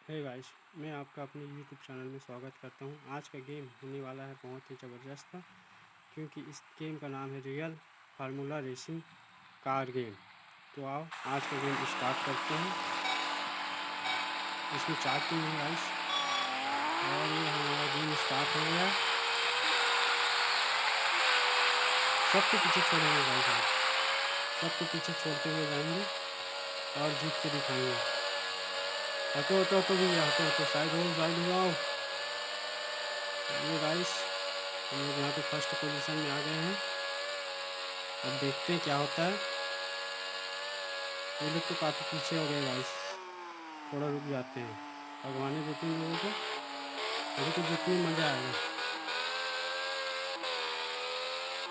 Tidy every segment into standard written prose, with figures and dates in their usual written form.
Hey guys, मैं आपका अपने यूट्यूब चैनल में स्वागत करता हूं। आज का गेम होने वाला है बहुत ही ज़बरदस्त, क्योंकि इस गेम का नाम है real formula racing car game. तो आओ आज का गेम स्टार्ट करते हैं। इसमें 4 टीम है गाइस, और ये हमारा गेम स्टार्ट हो गया। सबको पीछे छोड़ेंगे गाइस, आज सबको पीछे छोड़ते हुए जाएंगे और जीत के दिखाएंगे। हटो हटो हटो भैया, हटो हटो, साइड हो जाओ। ये गाइस, हम लोग यहाँ पे फर्स्ट पोजीशन में आ गए हैं। अब देखते हैं क्या होता है। ये लोग तो काफ़ी पीछे हो गए गाइस, थोड़ा रुक जाते हैं। भगवान दो तीन लोगों को, अभी तो जितनी मज़ा आएगा।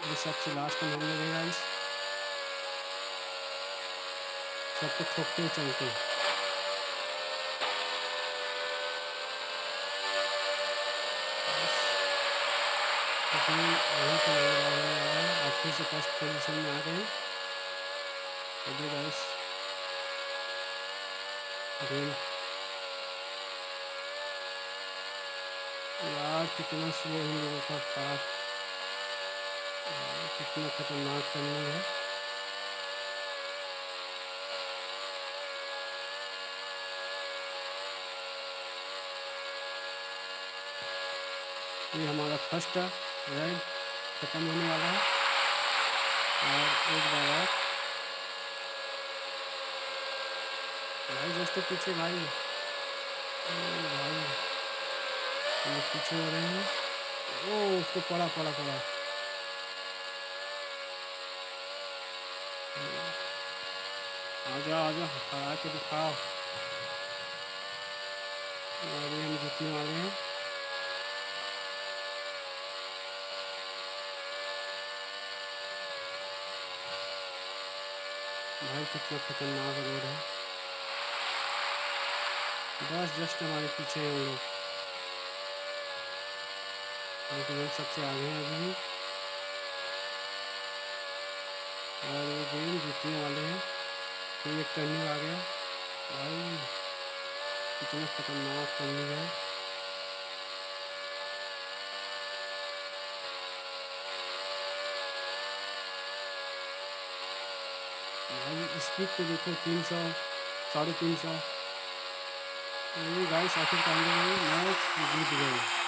ये सबसे लास्ट में हम लोग हैं गाइस, सबको ठोकते हुए चलते हैं। लेकिन वहीं पर लग रहा है, आप फिर से फर्स्ट पोजीशन में आ गए हैं। चलिए गाइस, गेम यार कितना स्लो इन लोगों का कार, कितना खतरनाक टर्निंग है। ये हमारा फर्स्ट राइड ख़त्म होने वाला है, और एक बार और भाई जस्ट पीछे भाई, भाई हम लोग पीछे हो रहे हैं। ओ उसको पड़ा पड़ा पड़ा। आजा आजा, हरा के दिखाओ। और ये हम जीतने वाले हैं। भाई कितना खतरनाक रोड है। बस जस्ट हमारे पीछे हैं वो लोग, लेकिन हम सबसे आगे हैं अभी भी। और ये गेम जीतने वाले हैं। फिर एक टर्निंग आ गया भाई, कितना खतरनाक टर्निंग है। भाई स्पीड तो देखो 300, 350। ये गाइस आखिरकार हम लोग मैच जीत गए।